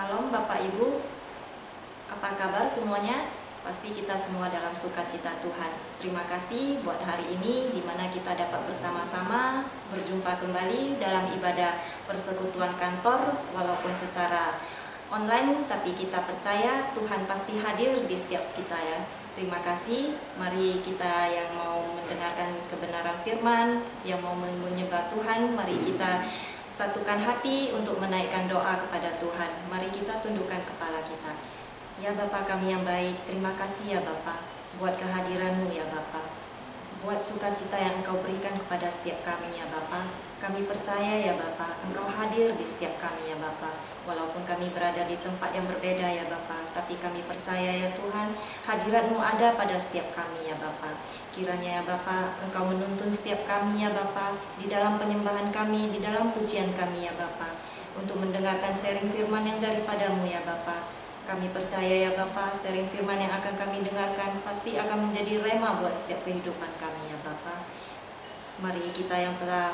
Salam Bapak Ibu, apa kabar semuanya? Pasti kita semua dalam sukacita Tuhan. Terima kasih buat hari ini di mana kita dapat bersama-sama berjumpa kembali dalam ibadah persekutuan kantor walaupun secara online, tapi kita percaya Tuhan pasti hadir di setiap kita ya. Terima kasih. Mari kita yang mau mendengarkan kebenaran firman, yang mau menyembah Tuhan, mari kita satukan hati untuk menaikkan doa kepada Tuhan. Mari kita tundukkan kepala kita. Ya Bapa kami yang baik, terima kasih ya Bapa buat kehadiran-Mu ya Bapa, buat sukacita yang Engkau berikan kepada setiap kami ya Bapa. Kami percaya ya Bapa, Engkau hadir di setiap kami ya Bapa. Walaupun kami berada di tempat yang berbeda ya Bapa, tapi kami percaya ya Tuhan, hadirat-Mu ada pada setiap kami ya Bapa. Kiranya ya Bapa, Engkau menuntun setiap kami ya Bapa, di dalam penyembahan kami, di dalam pujian kami ya Bapa, untuk mendengarkan sharing firman yang daripada-Mu ya Bapa. Kami percaya ya Bapa, sharing firman yang akan kami dengarkan pasti akan menjadi rema buat setiap kehidupan kami ya Bapa. Mari kita yang telah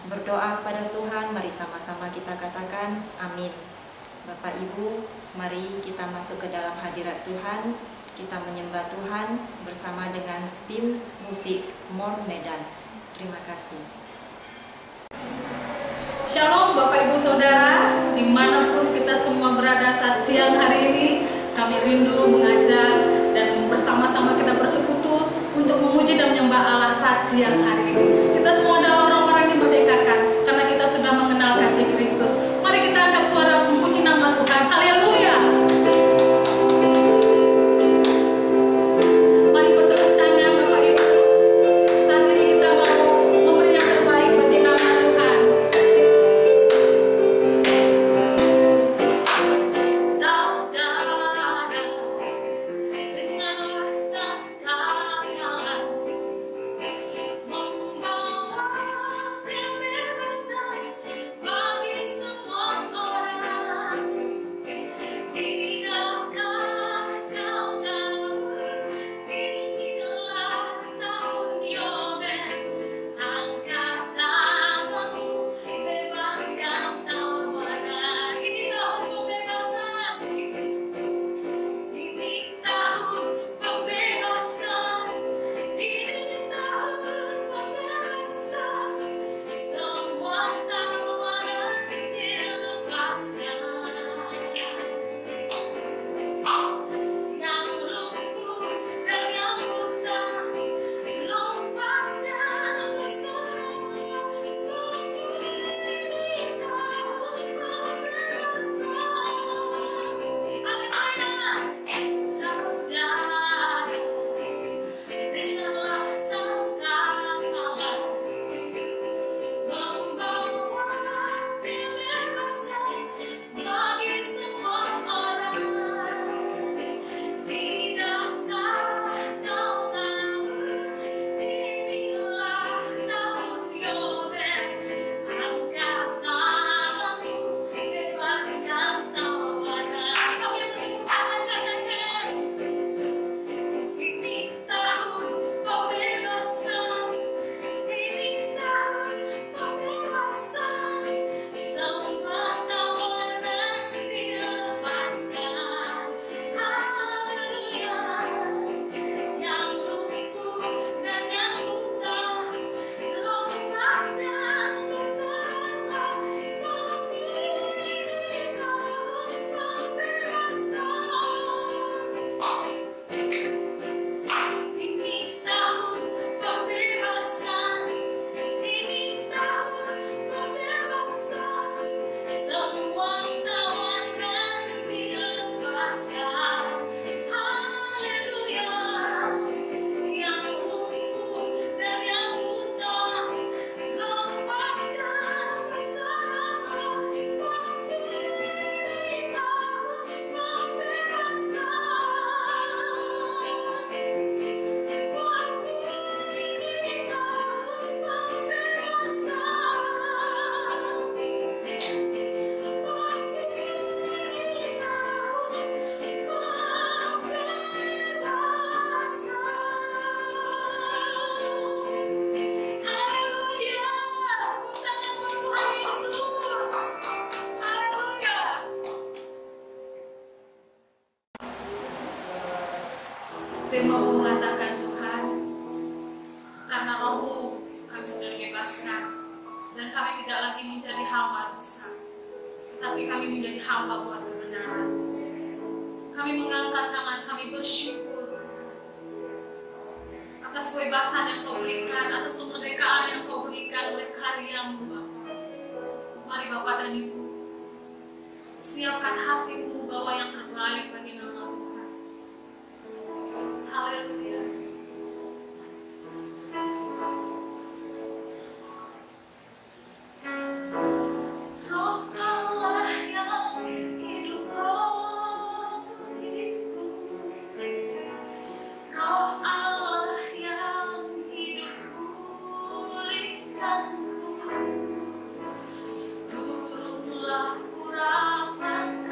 berdoa kepada Tuhan, mari sama-sama kita katakan amin. Bapak Ibu, mari kita masuk ke dalam hadirat Tuhan. Kita menyembah Tuhan bersama dengan tim musik More Medan. Terima kasih. Shalom Bapak Ibu Saudara, dimanapun kita semua berada saat siang hari ini, kami rindu mengajak dan bersama-sama kita bersekutu untuk memuji dan menyembah Allah saat siang hari ini. Kita semua adalah orang-orang yang merdekakan karena kita sudah mengenal kasih Kristus. Mari kita angkat suara memuji nama Tuhan. Haleluya. Membawa Firman-Mu mengatakan Tuhan, karena Roh-Mu kami sudah dibebaskan dan kami tidak lagi menjadi hamba dosa, tetapi kami menjadi hamba buat kebenaran. Kami mengangkat tangan, kami bersyukur atas kebebasan yang Kau berikan, atas kemerdekaan yang Kau berikan oleh karya-Mu, Bapa. Mari Bapak dan Ibu, siapkan hatimu bawa yang terbaik bagi nama Tuhan. Haleluya. Roh Allah yang hidup bagiku, Roh Allah yang hidup pulihkanku, turunlah urapan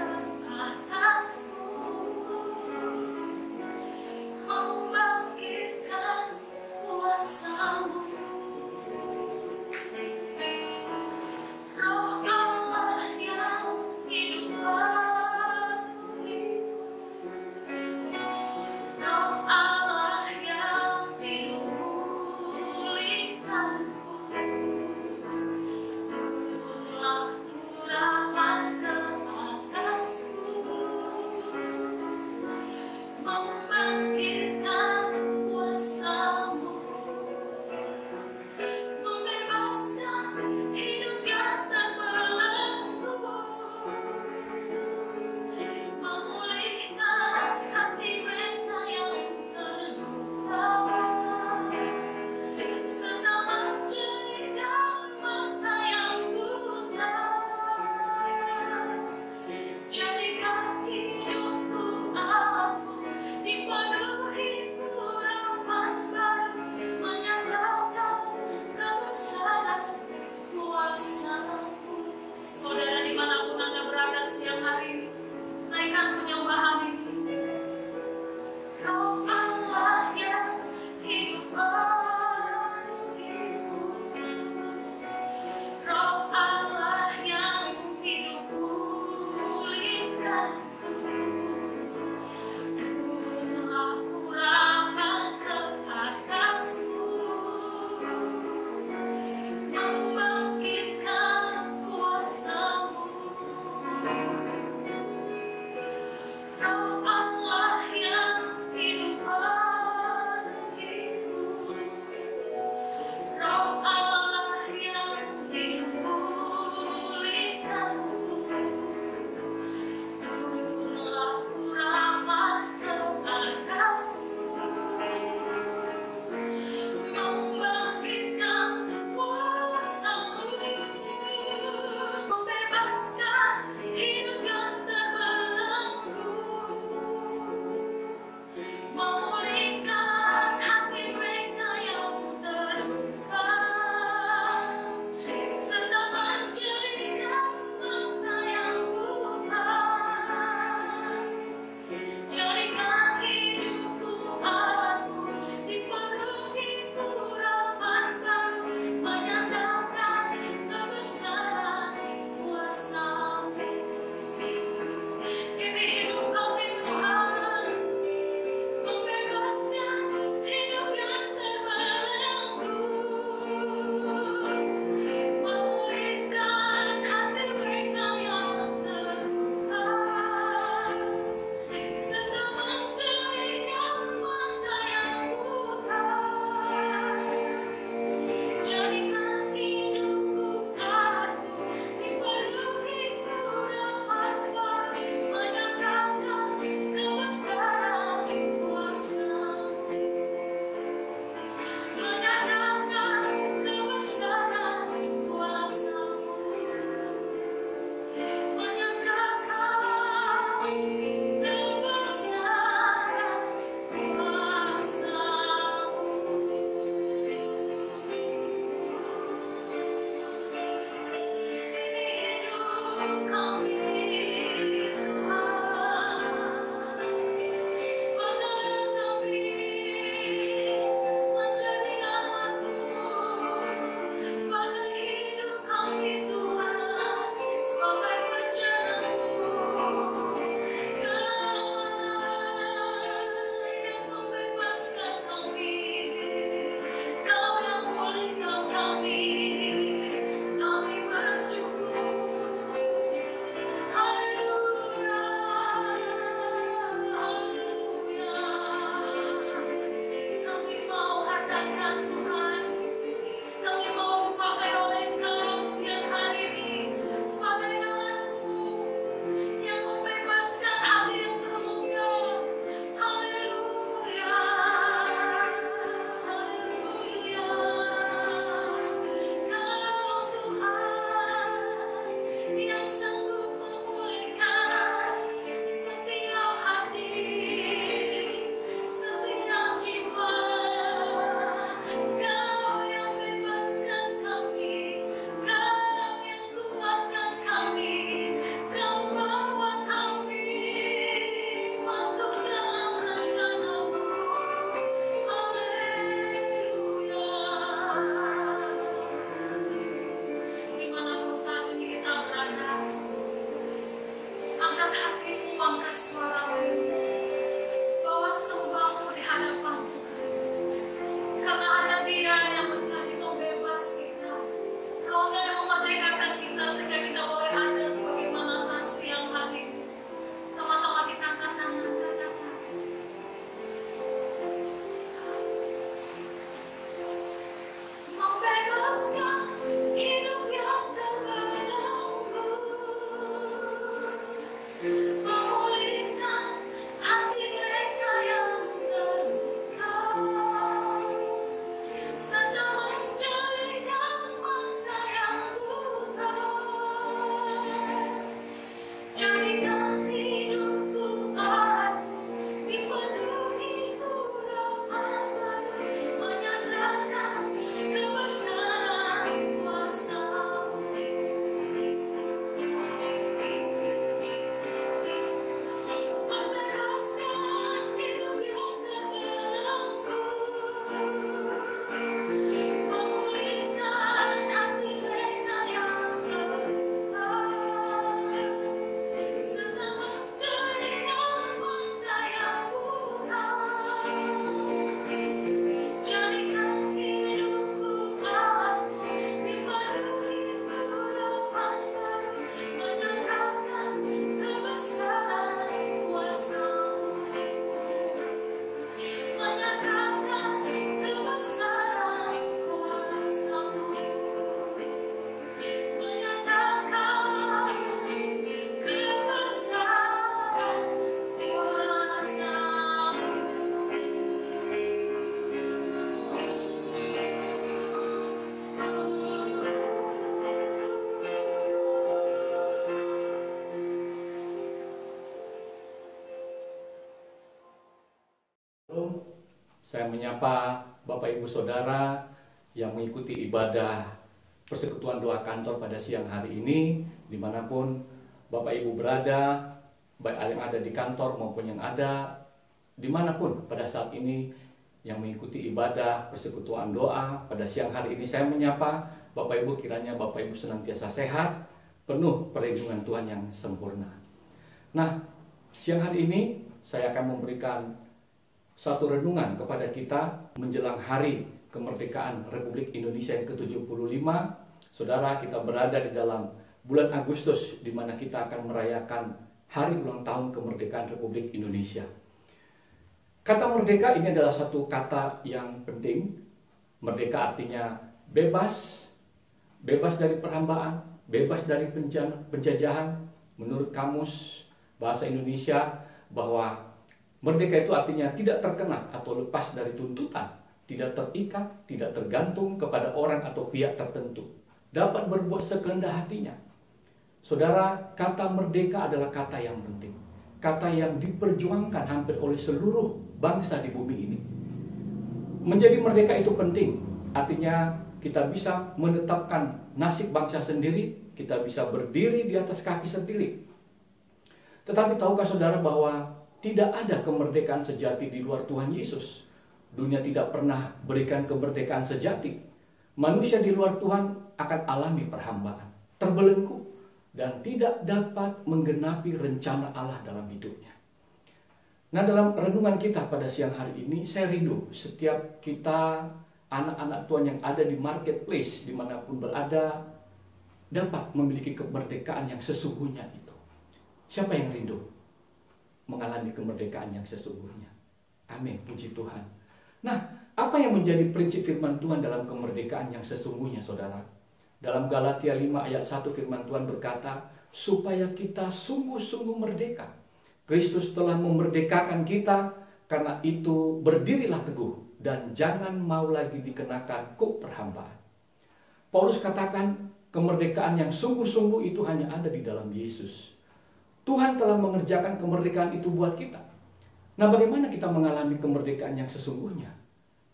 angkat suaramu, bawa sembahmu di hadapan Tuhan. Karena hanya Dia yang menjadi pembebas kita, Roh-Nya yang memerdekakan kita sehingga kita boleh ada sebagaimana saat siang hari ini. Sama-sama kita angkat tangan, katakan. Membebaskan hidup yang terbelenggu, memulihkan hati mereka yang terluka, serta menjadikan mata yang buta. Jadikan hidupku Allahku, dipenuhi urapan baru, menyatakan kebesaran kuasa-Mu. Membebaskan hidup yang terbelenggu, memulihkan hati mereka yang terluka, serta menjadikan mata yang buta. Jadikan hidupku Allahku, dipenuhi urapan baru, menyatakan kebesaran kuasa-Mu. Menyatakan kebesaran kuasa-Mu. Menyatakan kebesaran Shalom, saya menyapa Bapak Ibu Saudara yang mengikuti ibadah persekutuan doa kantor pada siang hari ini, dimanapun Bapak Ibu berada, baik yang ada di kantor maupun yang ada dimanapun pada saat ini yang mengikuti ibadah persekutuan doa pada siang hari ini. Saya menyapa Bapak Ibu, kiranya Bapak Ibu senantiasa sehat, penuh perlindungan Tuhan yang sempurna. Nah, siang hari ini saya akan memberikan satu renungan kepada kita menjelang hari kemerdekaan Republik Indonesia yang ke-75. Saudara, kita berada di dalam bulan Agustus di mana kita akan merayakan hari ulang tahun kemerdekaan Republik Indonesia. Kata merdeka ini adalah satu kata yang penting. Merdeka artinya bebas, bebas dari perhambaan, bebas dari penjajahan. Menurut kamus bahasa Indonesia, bahwa merdeka itu artinya tidak terkena atau lepas dari tuntutan, tidak terikat, tidak tergantung kepada orang atau pihak tertentu, dapat berbuat sekehendak hatinya. Saudara, kata merdeka adalah kata yang penting, kata yang diperjuangkan hampir oleh seluruh bangsa di bumi ini. Menjadi merdeka itu penting, artinya kita bisa menetapkan nasib bangsa sendiri, kita bisa berdiri di atas kaki sendiri. Tetapi tahukah saudara bahwa tidak ada kemerdekaan sejati di luar Tuhan Yesus? Dunia tidak pernah berikan kemerdekaan sejati. Manusia di luar Tuhan akan alami perhambaan, terbelenggu, dan tidak dapat menggenapi rencana Allah dalam hidupnya. Nah, dalam renungan kita pada siang hari ini, saya rindu setiap kita, anak-anak Tuhan yang ada di marketplace, dimanapun berada, dapat memiliki kemerdekaan yang sesungguhnya itu. Siapa yang rindu mengalami kemerdekaan yang sesungguhnya? Amin, puji Tuhan. Nah, apa yang menjadi prinsip firman Tuhan dalam kemerdekaan yang sesungguhnya, saudara? Dalam Galatia 5 ayat 1 firman Tuhan berkata, supaya kita sungguh-sungguh merdeka. Kristus telah memerdekakan kita, karena itu berdirilah teguh dan jangan mau lagi dikenakan kuk perhambaan. Paulus katakan kemerdekaan yang sungguh-sungguh itu hanya ada di dalam Yesus. Tuhan telah mengerjakan kemerdekaan itu buat kita. Nah, bagaimana kita mengalami kemerdekaan yang sesungguhnya?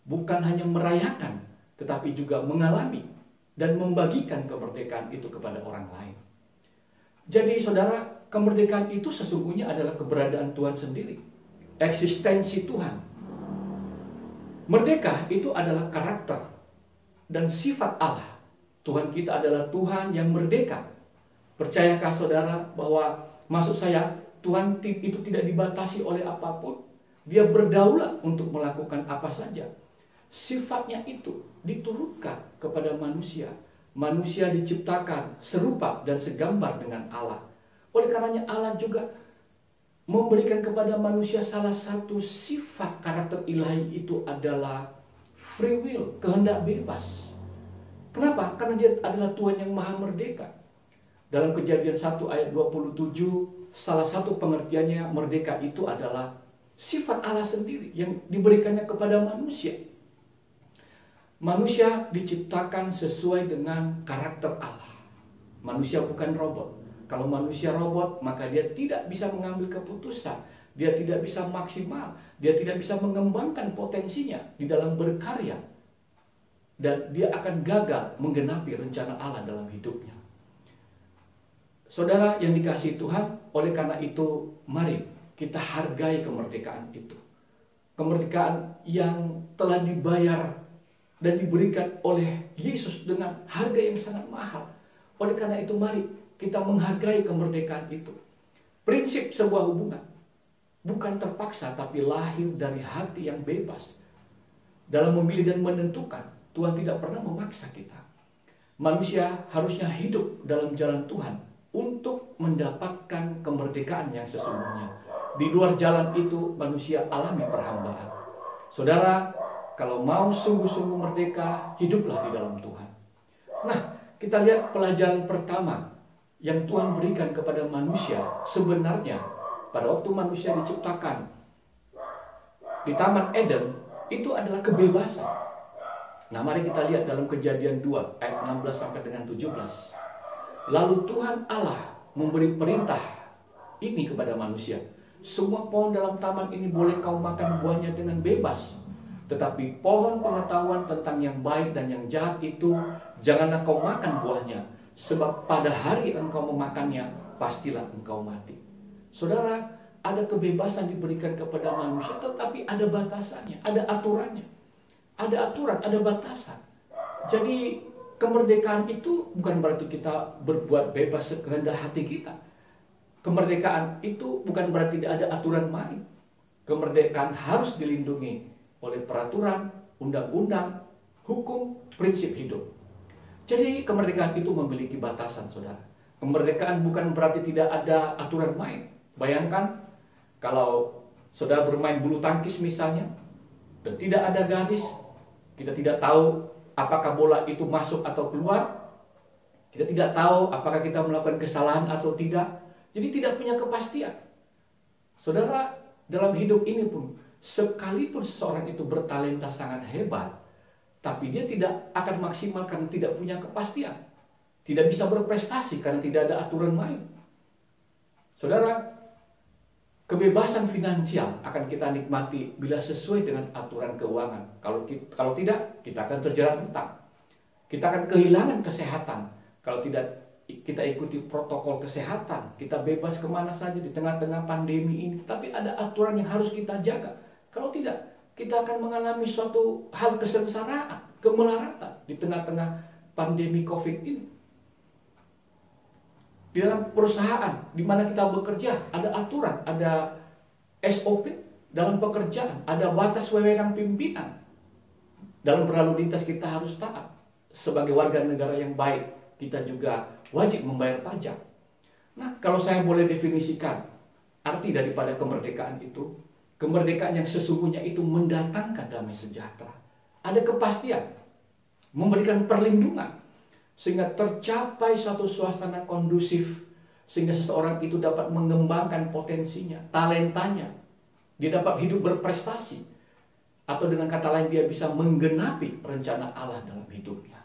Bukan hanya merayakan, tetapi juga mengalami dan membagikan kemerdekaan itu kepada orang lain. Jadi, saudara, kemerdekaan itu sesungguhnya adalah keberadaan Tuhan sendiri, eksistensi Tuhan. Merdeka itu adalah karakter dan sifat Allah. Tuhan kita adalah Tuhan yang merdeka. Percayakah saudara bahwa maksud saya, Tuhan itu tidak dibatasi oleh apapun. Dia berdaulat untuk melakukan apa saja. Sifatnya itu diturunkan kepada manusia. Manusia diciptakan serupa dan segambar dengan Allah. Oleh karenanya Allah juga memberikan kepada manusia salah satu sifat karakter ilahi, itu adalah free will, kehendak bebas. Kenapa? Karena dia adalah Tuhan yang maha merdeka. Dalam Kejadian 1 ayat 27, salah satu pengertiannya merdeka itu adalah sifat Allah sendiri yang diberikannya kepada manusia. Manusia diciptakan sesuai dengan karakter Allah. Manusia bukan robot. Kalau manusia robot, maka dia tidak bisa mengambil keputusan. Dia tidak bisa maksimal. Dia tidak bisa mengembangkan potensinya di dalam berkarya. Dan dia akan gagal menggenapi rencana Allah dalam hidupnya. Saudara yang dikasihi Tuhan, oleh karena itu mari kita hargai kemerdekaan itu. Kemerdekaan yang telah dibayar dan diberikan oleh Yesus dengan harga yang sangat mahal. Oleh karena itu mari kita menghargai kemerdekaan itu. Prinsip sebuah hubungan bukan terpaksa, tapi lahir dari hati yang bebas. Dalam memilih dan menentukan, Tuhan tidak pernah memaksa kita. Manusia harusnya hidup dalam jalan Tuhan untuk mendapatkan kemerdekaan yang sesungguhnya. Di luar jalan itu manusia alami perhambaan. Saudara, kalau mau sungguh-sungguh merdeka, hiduplah di dalam Tuhan. Nah, kita lihat pelajaran pertama yang Tuhan berikan kepada manusia. Sebenarnya pada waktu manusia diciptakan di Taman Eden, itu adalah kebebasan. Nah, mari kita lihat dalam Kejadian 2 ayat 16 sampai dengan 17. Lalu Tuhan Allah memberi perintah ini kepada manusia. Semua pohon dalam taman ini boleh kau makan buahnya dengan bebas. Tetapi pohon pengetahuan tentang yang baik dan yang jahat itu janganlah kau makan buahnya. Sebab pada hari engkau memakannya, pastilah engkau mati. Saudara, ada kebebasan diberikan kepada manusia, tetapi ada batasannya, ada aturannya. Ada aturan, ada batasan. Jadi kemerdekaan itu bukan berarti kita berbuat bebas sekehendak hati kita. Kemerdekaan itu bukan berarti tidak ada aturan main. Kemerdekaan harus dilindungi oleh peraturan, undang-undang, hukum, prinsip hidup. Jadi kemerdekaan itu memiliki batasan, saudara. Kemerdekaan bukan berarti tidak ada aturan main. Bayangkan kalau saudara bermain bulu tangkis misalnya, dan tidak ada garis, kita tidak tahu apakah bola itu masuk atau keluar, kita tidak tahu apakah kita melakukan kesalahan atau tidak. Jadi tidak punya kepastian. Saudara, dalam hidup ini pun, sekalipun seseorang itu bertalenta sangat hebat, tapi dia tidak akan maksimal karena tidak punya kepastian. Tidak bisa berprestasi karena tidak ada aturan main. Saudara, kebebasan finansial akan kita nikmati bila sesuai dengan aturan keuangan. Kalau tidak, kita akan terjerat hutang. Kita akan kehilangan kesehatan. Kalau tidak kita ikuti protokol kesehatan, kita bebas kemana saja di tengah-tengah pandemi ini. Tapi ada aturan yang harus kita jaga. Kalau tidak, kita akan mengalami suatu hal kesengsaraan, kemelaratan di tengah-tengah pandemi COVID ini. Di dalam perusahaan di mana kita bekerja, ada aturan, ada SOP dalam pekerjaan, ada batas wewenang pimpinan. Dalam berlalu lintas kita harus taat. Sebagai warga negara yang baik, kita juga wajib membayar pajak. Nah, kalau saya boleh definisikan arti daripada kemerdekaan itu, kemerdekaan yang sesungguhnya itu mendatangkan damai sejahtera. Ada kepastian, memberikan perlindungan, sehingga tercapai suatu suasana kondusif, sehingga seseorang itu dapat mengembangkan potensinya, talentanya. Dia dapat hidup berprestasi. Atau dengan kata lain, dia bisa menggenapi rencana Allah dalam hidupnya.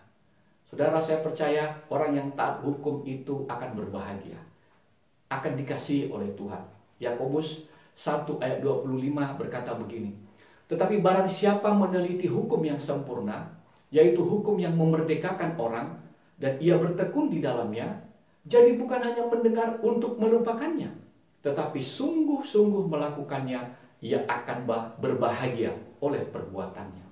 Saudara, saya percaya orang yang taat hukum itu akan berbahagia. Akan dikasihi oleh Tuhan. Yakobus 1 ayat 25 berkata begini. Tetapi barang siapa meneliti hukum yang sempurna, yaitu hukum yang memerdekakan orang, dan ia bertekun di dalamnya, jadi bukan hanya mendengar untuk melupakannya, tetapi sungguh-sungguh melakukannya, ia akan berbahagia oleh perbuatannya.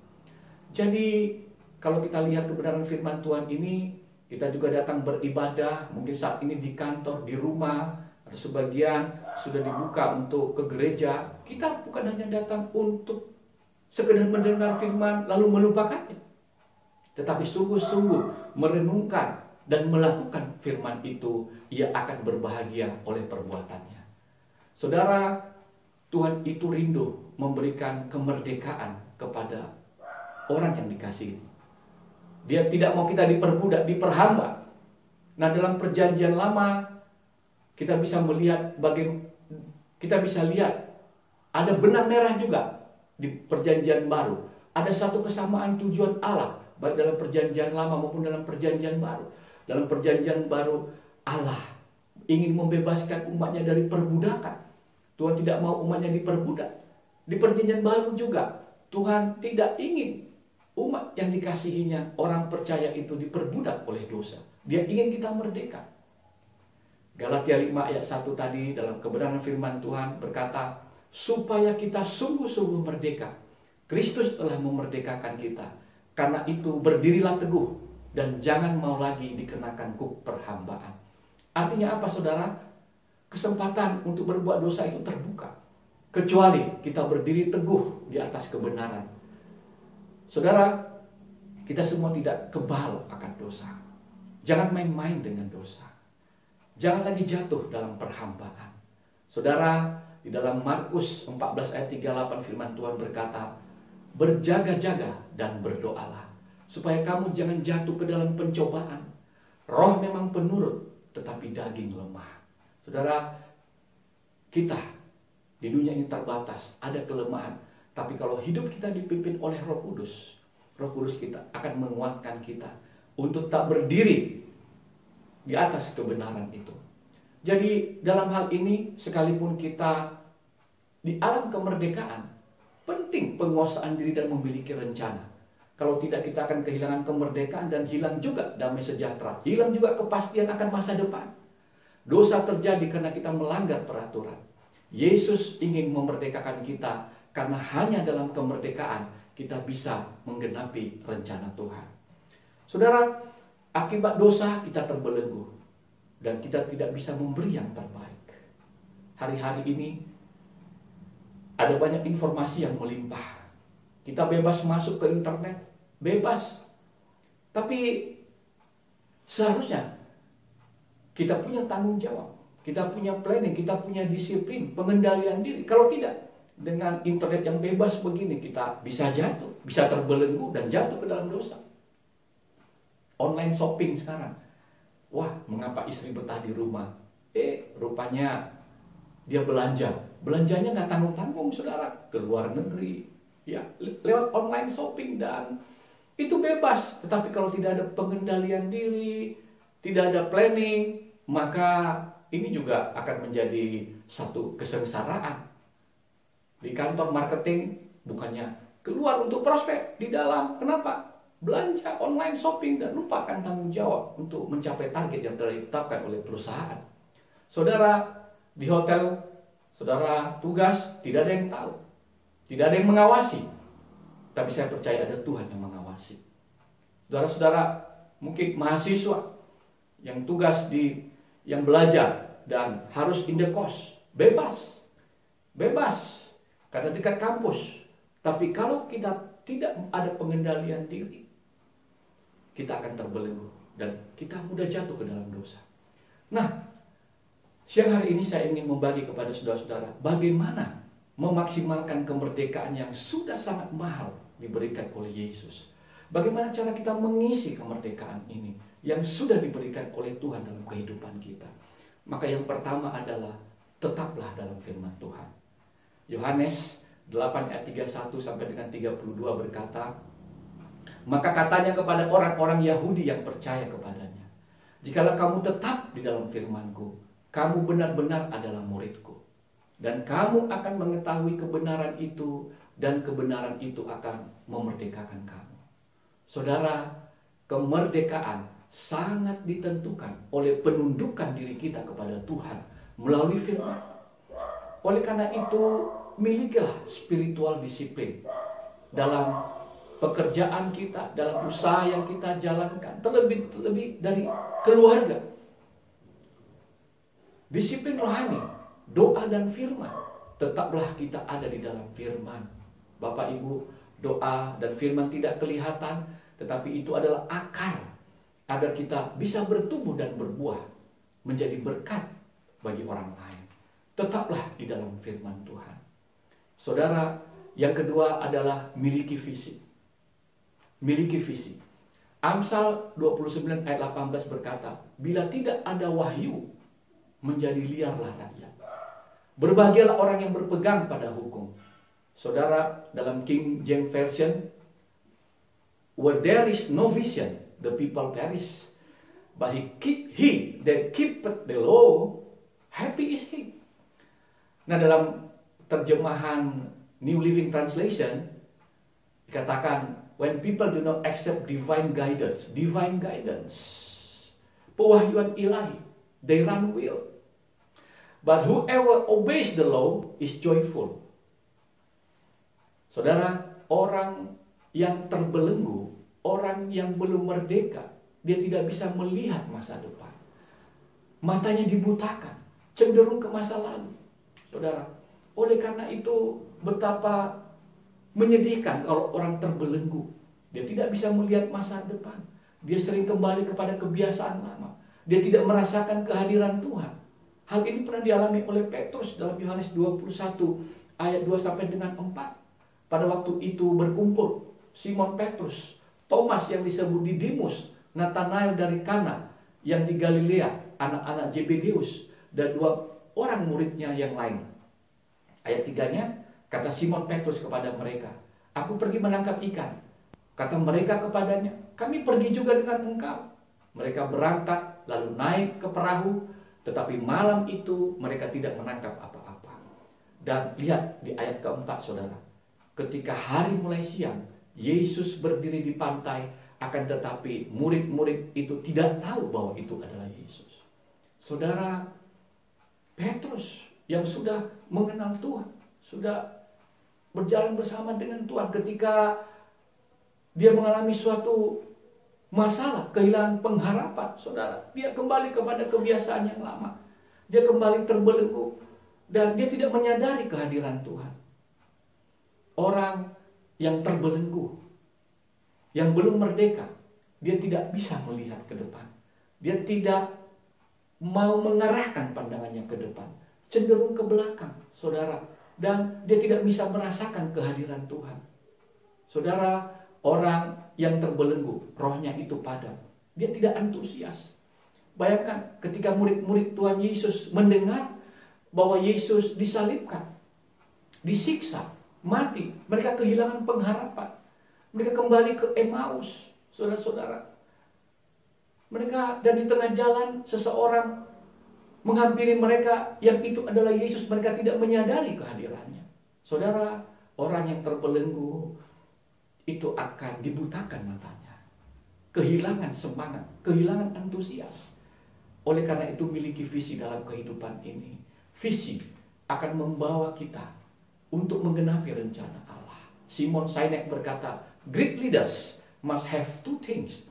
Jadi kalau kita lihat kebenaran firman Tuhan ini, kita juga datang beribadah, mungkin saat ini di kantor, di rumah, atau atau sebagian sudah dibuka untuk ke gereja. Kita bukan hanya datang untuk sekedar mendengar firman lalu melupakannya, tetapi sungguh-sungguh merenungkan dan melakukan firman itu, ia akan berbahagia oleh perbuatannya. Saudara, Tuhan itu rindu memberikan kemerdekaan kepada orang yang dikasihi. Dia tidak mau kita diperbudak, diperhamba. Nah, dalam perjanjian lama kita bisa melihat kita bisa lihat ada benang merah juga di perjanjian baru. Ada satu kesamaan tujuan Allah baik dalam perjanjian lama maupun dalam perjanjian baru. Dalam perjanjian baru Allah ingin membebaskan umatnya dari perbudakan. Tuhan tidak mau umatnya diperbudak. Di perjanjian baru juga Tuhan tidak ingin umat yang dikasihinya, orang percaya itu diperbudak oleh dosa. Dia ingin kita merdeka. Galatia 5 ayat 1 tadi dalam kebenaran firman Tuhan berkata, supaya kita sungguh-sungguh merdeka. Kristus telah memerdekakan kita. Karena itu berdirilah teguh dan jangan mau lagi dikenakan kuk perhambaan. Artinya apa, saudara? Kesempatan untuk berbuat dosa itu terbuka, kecuali kita berdiri teguh di atas kebenaran. Saudara, kita semua tidak kebal akan dosa. Jangan main-main dengan dosa. Jangan lagi jatuh dalam perhambaan. Saudara, di dalam Markus 14 ayat 38 firman Tuhan berkata, berjaga-jaga dan berdoalah, supaya kamu jangan jatuh ke dalam pencobaan. Roh memang penurut, tetapi daging lemah. Saudara, kita di dunia ini terbatas, ada kelemahan. Tapi kalau hidup kita dipimpin oleh Roh Kudus kita akan menguatkan kita untuk tak berdiri di atas kebenaran itu. Jadi dalam hal ini, sekalipun kita di alam kemerdekaan, penting penguasaan diri dan memiliki rencana. Kalau tidak, kita akan kehilangan kemerdekaan dan hilang juga damai sejahtera. Hilang juga kepastian akan masa depan. Dosa terjadi karena kita melanggar peraturan. Yesus ingin memerdekakan kita karena hanya dalam kemerdekaan kita bisa menggenapi rencana Tuhan. Saudara, akibat dosa kita terbelenggu dan kita tidak bisa memberi yang terbaik. Hari-hari ini ada banyak informasi yang melimpah. Kita bebas masuk ke internet, bebas. Tapi seharusnya kita punya tanggung jawab, kita punya planning, kita punya disiplin, pengendalian diri. Kalau tidak, dengan internet yang bebas begini, kita bisa jatuh, bisa terbelenggu dan jatuh ke dalam dosa. Online shopping sekarang. Wah, mengapa istri betah di rumah? Rupanya dia belanja. Belanjanya nggak tanggung-tanggung, saudara. Ke luar negeri, ya, lewat online shopping, dan itu bebas. Tetapi kalau tidak ada pengendalian diri, tidak ada planning, maka ini juga akan menjadi satu kesengsaraan. Di kantor marketing bukannya keluar untuk prospek, di dalam. Kenapa? Belanja online shopping dan lupakan tanggung jawab untuk mencapai target yang telah ditetapkan oleh perusahaan. Saudara, di hotel, saudara tugas, tidak ada yang tahu, tidak ada yang mengawasi. Tapi saya percaya ada Tuhan yang mengawasi. Saudara-saudara, mungkin mahasiswa yang tugas yang belajar dan harus in the course, bebas karena dekat kampus. Tapi kalau kita tidak ada pengendalian diri, kita akan terbelenggu dan kita mudah jatuh ke dalam dosa. Nah, siang hari ini saya ingin membagi kepada saudara-saudara bagaimana memaksimalkan kemerdekaan yang sudah sangat mahal diberikan oleh Yesus. Bagaimana cara kita mengisi kemerdekaan ini yang sudah diberikan oleh Tuhan dalam kehidupan kita. Maka yang pertama adalah tetaplah dalam firman Tuhan. Yohanes 8 ayat 31 sampai dengan 32 berkata, maka katanya kepada orang-orang Yahudi yang percaya kepadanya, jikalau kamu tetap di dalam firman-Ku, kamu benar-benar adalah murid-Ku, dan kamu akan mengetahui kebenaran itu, dan kebenaran itu akan memerdekakan kamu. Saudara, kemerdekaan sangat ditentukan oleh penundukan diri kita kepada Tuhan melalui firman. Oleh karena itu, milikilah spiritual disiplin dalam pekerjaan kita, dalam usaha yang kita jalankan, terlebih dari keluarga. Disiplin rohani, doa dan firman. Tetaplah kita ada di dalam firman. Bapak Ibu, doa dan firman tidak kelihatan, tetapi itu adalah akar agar kita bisa bertumbuh dan berbuah, menjadi berkat bagi orang lain. Tetaplah di dalam firman Tuhan. Saudara, yang kedua adalah miliki visi. Miliki visi. Amsal 29 ayat 18 berkata, bila tidak ada wahyu, menjadi liarlah rakyat. Berbahagialah orang yang berpegang pada hukum. Saudara, dalam King James Version, where there is no vision, the people perish. But he that keepeth the law, happy is he. Nah, dalam terjemahan New Living Translation dikatakan, when people do not accept divine guidance, pewahyuan ilahi, they run wild. But whoever obeys the law is joyful. Saudara, orang yang terbelenggu, orang yang belum merdeka, dia tidak bisa melihat masa depan. Matanya dibutakan, cenderung ke masa lalu. Saudara, oleh karena itu betapa menyedihkan kalau orang terbelenggu. Dia tidak bisa melihat masa depan. Dia sering kembali kepada kebiasaan lama. Dia tidak merasakan kehadiran Tuhan. Hal ini pernah dialami oleh Petrus dalam Yohanes 21 ayat 2 sampai dengan 4. Pada waktu itu berkumpul Simon Petrus, Thomas yang disebut Didimus, Nathanael dari Kana yang di Galilea, anak-anak Zebedeus, dan 2 orang muridnya yang lain. Ayat 3-nya, kata Simon Petrus kepada mereka, aku pergi menangkap ikan. Kata mereka kepadanya, kami pergi juga dengan engkau. Mereka berangkat lalu naik ke perahu, tetapi malam itu mereka tidak menangkap apa-apa. Dan lihat di ayat keempat, saudara. Ketika hari mulai siang, Yesus berdiri di pantai, akan tetapi murid-murid itu tidak tahu bahwa itu adalah Yesus. Saudara, Petrus yang sudah mengenal Tuhan, sudah berjalan bersama dengan Tuhan, ketika dia mengalami suatu masalah, kehilangan pengharapan, saudara, dia kembali kepada kebiasaan yang lama. Dia kembali terbelenggu dan dia tidak menyadari kehadiran Tuhan. Orang yang terbelenggu, yang belum merdeka, dia tidak bisa melihat ke depan. Dia tidak mau mengarahkan pandangannya ke depan, cenderung ke belakang, saudara, dan dia tidak bisa merasakan kehadiran Tuhan. Saudara, orang yang terbelenggu, rohnya itu padam. Dia tidak antusias. Bayangkan ketika murid-murid Tuhan Yesus mendengar bahwa Yesus disalibkan, disiksa, mati. Mereka kehilangan pengharapan. Mereka kembali ke Emmaus, saudara-saudara. Mereka, dan di tengah jalan seseorang menghampiri mereka yang itu adalah Yesus. Mereka tidak menyadari kehadirannya. Saudara, orang yang terbelenggu itu akan dibutakan matanya, kehilangan semangat, kehilangan antusias. Oleh karena itu miliki visi dalam kehidupan ini. Visi akan membawa kita untuk menggenapi rencana Allah. Simon Sinek berkata, great leaders must have two things: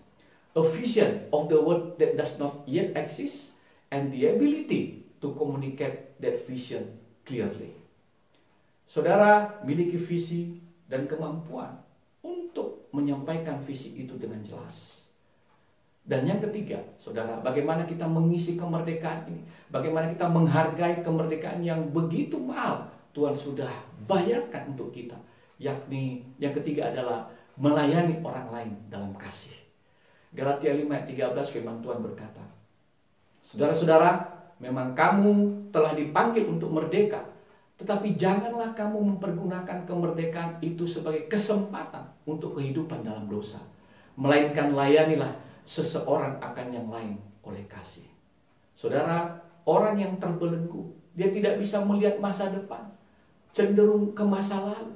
a vision of the world that does not yet exist, and the ability to communicate that vision clearly. Saudara, miliki visi dan kemampuan untuk menyampaikan visi itu dengan jelas. Dan yang ketiga, saudara, bagaimana kita mengisi kemerdekaan ini? Bagaimana kita menghargai kemerdekaan yang begitu mahal Tuhan sudah bayarkan untuk kita. Yakni yang ketiga adalah melayani orang lain dalam kasih. Galatia 5 ayat 13 firman Tuhan berkata, saudara-saudara, memang kamu telah dipanggil untuk merdeka, tetapi janganlah kamu mempergunakan kemerdekaan itu sebagai kesempatan untuk kehidupan dalam dosa. Melainkan layanilah seseorang akan yang lain oleh kasih. Saudara, orang yang terbelenggu, dia tidak bisa melihat masa depan, cenderung ke masa lalu.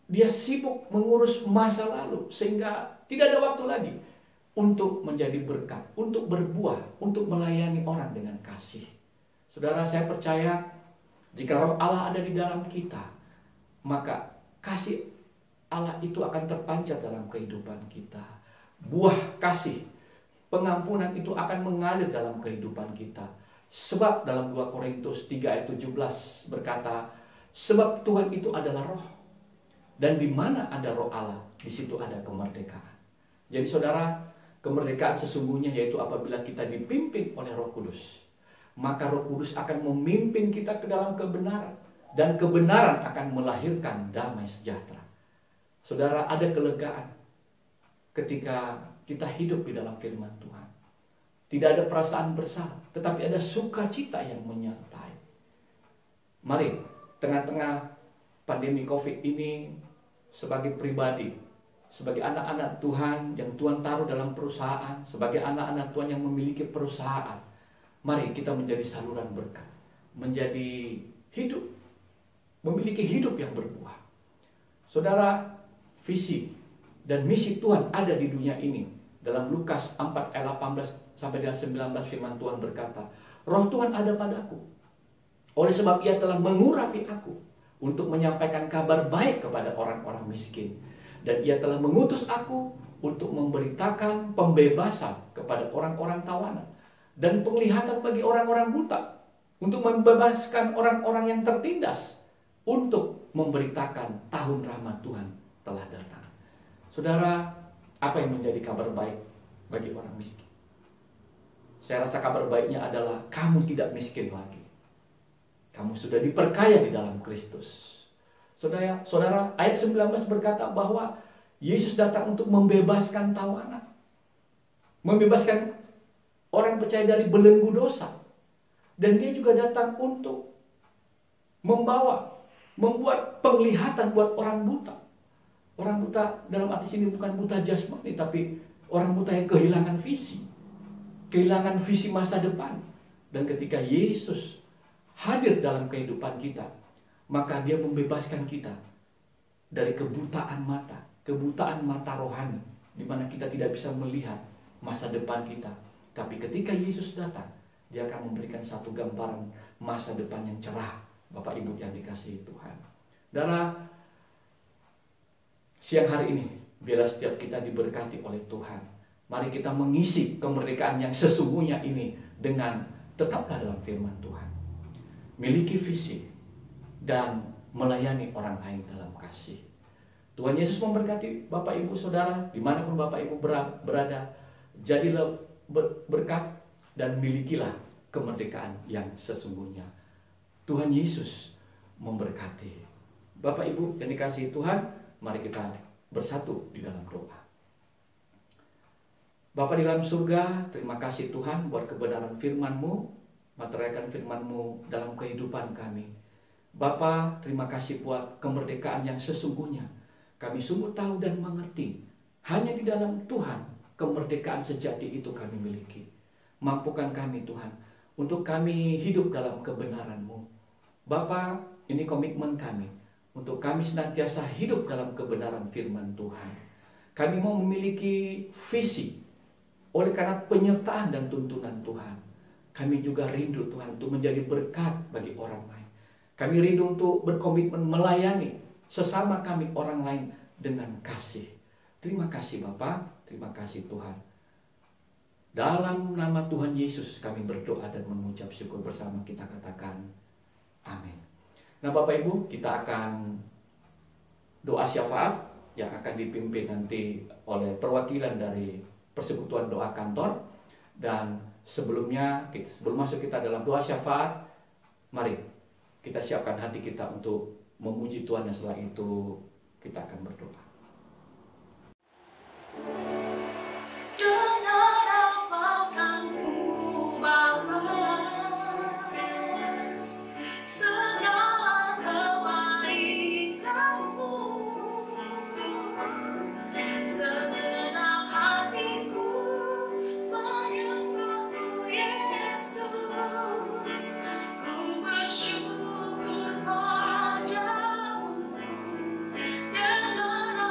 Dia sibuk mengurus masa lalu sehingga tidak ada waktu lagi untuk menjadi berkat, untuk berbuah, untuk melayani orang dengan kasih. Saudara, saya percaya jika roh Allah ada di dalam kita, maka kasih Allah itu akan terpancar dalam kehidupan kita. Buah kasih, pengampunan itu akan mengalir dalam kehidupan kita. Sebab dalam 2 Korintus 3 ayat 17 berkata, sebab Tuhan itu adalah roh. Dan di mana ada roh Allah, di situ ada kemerdekaan. Jadi saudara, kemerdekaan sesungguhnya yaitu apabila kita dipimpin oleh Roh Kudus. Maka Roh Kudus akan memimpin kita ke dalam kebenaran. Dan kebenaran akan melahirkan damai sejahtera. Saudara, ada kelegaan ketika kita hidup di dalam firman Tuhan. Tidak ada perasaan bersalah, tetapi ada sukacita yang menyertai. Mari, tengah-tengah pandemi COVID ini, sebagai pribadi, sebagai anak-anak Tuhan yang Tuhan taruh dalam perusahaan, sebagai anak-anak Tuhan yang memiliki perusahaan, mari kita menjadi saluran berkat, menjadi hidup, memiliki hidup yang berbuah. Saudara, visi dan misi Tuhan ada di dunia ini. Dalam Lukas 4 ayat 18 sampai dengan 19 firman Tuhan berkata, Roh Tuhan ada padaku, oleh sebab Ia telah mengurapi aku untuk menyampaikan kabar baik kepada orang-orang miskin. Dan Ia telah mengutus aku untuk memberitakan pembebasan kepada orang-orang tawanan dan penglihatan bagi orang-orang buta, untuk membebaskan orang-orang yang tertindas, untuk memberitakan tahun rahmat Tuhan telah datang. Saudara, apa yang menjadi kabar baik bagi orang miskin? Saya rasa kabar baiknya adalah kamu tidak miskin lagi. Kamu sudah diperkaya di dalam Kristus. Saudara, ayat 19 berkata bahwa Yesus datang untuk membebaskan tawanan. Membebaskan orang percaya dari belenggu dosa. Dan Dia juga datang untuk membuat penglihatan buat orang buta. Orang buta dalam arti sini bukan buta jasmani, tapi orang buta yang kehilangan visi. Kehilangan visi masa depan. Dan ketika Yesus hadir dalam kehidupan kita, maka Dia membebaskan kita dari kebutaan mata rohani, di mana kita tidak bisa melihat masa depan kita. Tapi ketika Yesus datang, Dia akan memberikan satu gambaran masa depan yang cerah, Bapak Ibu yang dikasihi Tuhan. Dan siang hari ini, biarlah setiap kita diberkati oleh Tuhan. Mari kita mengisi kemerdekaan yang sesungguhnya ini dengan tetaplah dalam firman Tuhan. Miliki visi dan melayani orang lain dalam kasih. Tuhan Yesus memberkati Bapak Ibu Saudara dimanapun Bapak Ibu berada. Jadilah berkat dan milikilah kemerdekaan yang sesungguhnya. Tuhan Yesus memberkati. Bapak Ibu yang dikasihi Tuhan, mari kita bersatu di dalam doa. Bapa di dalam surga, terima kasih Tuhan buat kebenaran firman-Mu. Materaikan firman-Mu dalam kehidupan kami. Bapa, terima kasih buat kemerdekaan yang sesungguhnya. Kami sungguh tahu dan mengerti. Hanya di dalam Tuhan, kemerdekaan sejati itu kami miliki. Mampukan kami Tuhan, untuk kami hidup dalam kebenaran-Mu. Bapa, ini komitmen kami, untuk kami senantiasa hidup dalam kebenaran firman Tuhan. Kami mau memiliki visi, oleh karena penyertaan dan tuntunan Tuhan. Kami juga rindu Tuhan untuk menjadi berkat bagi orang lain. Kami rindu untuk berkomitmen melayani sesama kami orang lain dengan kasih. Terima kasih Bapa, terima kasih Tuhan. Dalam nama Tuhan Yesus kami berdoa dan mengucap syukur bersama, kita katakan amin. Nah Bapak Ibu, kita akan doa syafaat yang akan dipimpin nanti oleh perwakilan dari Persekutuan Doa Kantor. Dan sebelum masuk kita dalam doa syafaat, mari kita siapkan hati kita untuk memuji Tuhan, dan setelah itu kita akan berdoa. Dengan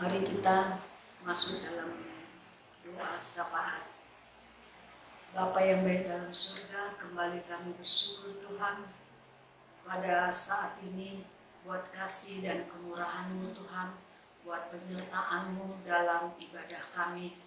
Mari kita masuk dalam doa syafaat. Bapa yang baik dalam surga, kembali kami bersyukur Tuhan pada saat ini buat kasih dan kemurahan-Mu Tuhan, buat penyertaan-Mu dalam ibadah kami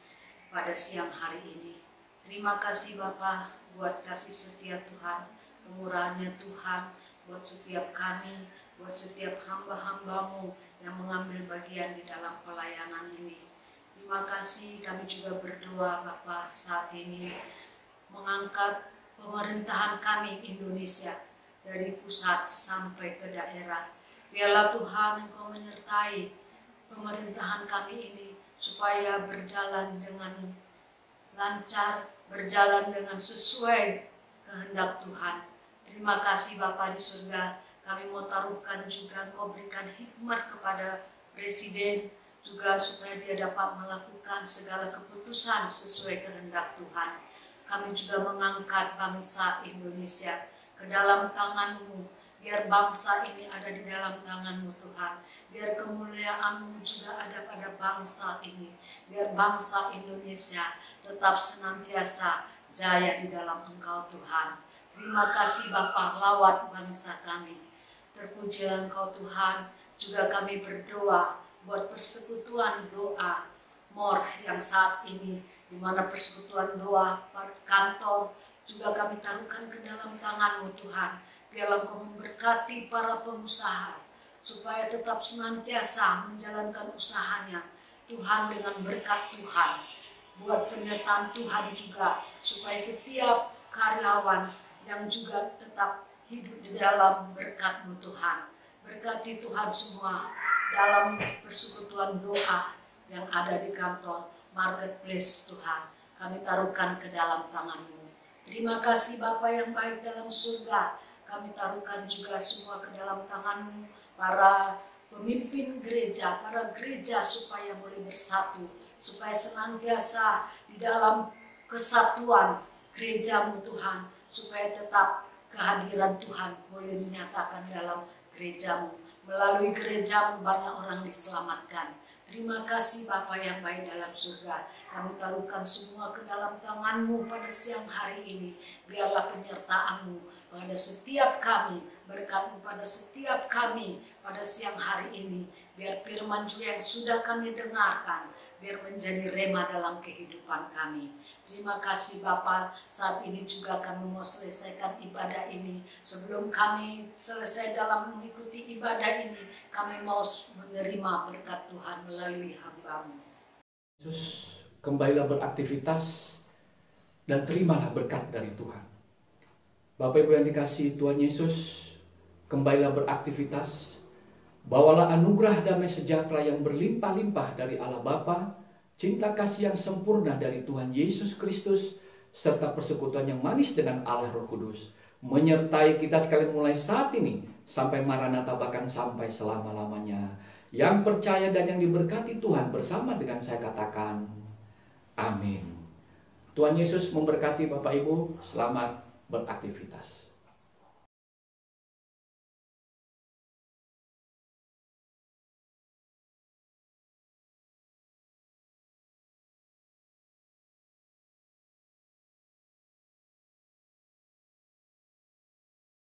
pada siang hari ini. Terima kasih Bapa buat kasih setia Tuhan, kemurahan-Nya Tuhan buat setiap kami, buat setiap hamba-hamba-Mu yang mengambil bagian di dalam pelayanan ini. Terima kasih, kami juga berdoa Bapa saat ini mengangkat pemerintahan kami Indonesia dari pusat sampai ke daerah. Biarlah Tuhan Engkau menyertai pemerintahan kami ini supaya berjalan dengan lancar, berjalan dengan sesuai kehendak Tuhan. Terima kasih Bapa di surga, kami mau taruhkan juga Engkau berikan hikmat kepada Presiden juga supaya dia dapat melakukan segala keputusan sesuai kehendak Tuhan. Kami juga mengangkat bangsa Indonesia ke dalam tangan-Mu. Biar bangsa ini ada di dalam tangan-Mu Tuhan. Biar kemuliaan-Mu juga ada pada bangsa ini. Biar bangsa Indonesia tetap senantiasa jaya di dalam Engkau Tuhan. Terima kasih Bapa, lawat bangsa kami. Terpujilah Engkau Tuhan. Juga kami berdoa buat persekutuan doa MOR yang saat ini, di mana persekutuan doa kantor juga kami taruhkan ke dalam tangan-Mu Tuhan. Biarlah Engkau memberkati para pengusaha supaya tetap senantiasa menjalankan usahanya Tuhan dengan berkat Tuhan. Buat penyertaan Tuhan juga supaya setiap karyawan yang juga tetap hidup di dalam berkat-Mu Tuhan. Berkati Tuhan semua dalam persekutuan doa yang ada di kantor marketplace Tuhan, kami taruhkan ke dalam tangan-Mu. Terima kasih Bapa yang baik dalam surga, kami taruhkan juga semua ke dalam tangan-Mu, para pemimpin gereja, para gereja supaya boleh bersatu, supaya senantiasa di dalam kesatuan gereja-Mu Tuhan, supaya tetap kehadiran Tuhan boleh dinyatakan dalam gereja-Mu. Melalui gereja-Mu banyak orang diselamatkan. Terima kasih Bapa yang baik dalam surga. Kami taruhkan semua ke dalam tangan-Mu pada siang hari ini. Biarlah penyertaan-Mu pada setiap kami, berkat-Mu pada setiap kami pada siang hari ini. Biar firman juga yang sudah kami dengarkan, biar menjadi rema dalam kehidupan kami. Terima kasih Bapa, saat ini juga kami mau selesaikan ibadah ini. Sebelum kami selesai dalam mengikuti ibadah ini, kami mau menerima berkat Tuhan melalui hamba-Mu. Yesus, kembalilah beraktivitas dan terimalah berkat dari Tuhan. Bapak Ibu yang dikasihi Tuhan Yesus, kembalilah beraktivitas. Bawalah anugerah damai sejahtera yang berlimpah-limpah dari Allah Bapa, cinta kasih yang sempurna dari Tuhan Yesus Kristus, serta persekutuan yang manis dengan Allah Roh Kudus, menyertai kita sekalian mulai saat ini, sampai Maranatha bahkan sampai selama-lamanya. Yang percaya dan yang diberkati Tuhan bersama dengan saya katakan, amin. Tuhan Yesus memberkati Bapak Ibu, selamat beraktivitas.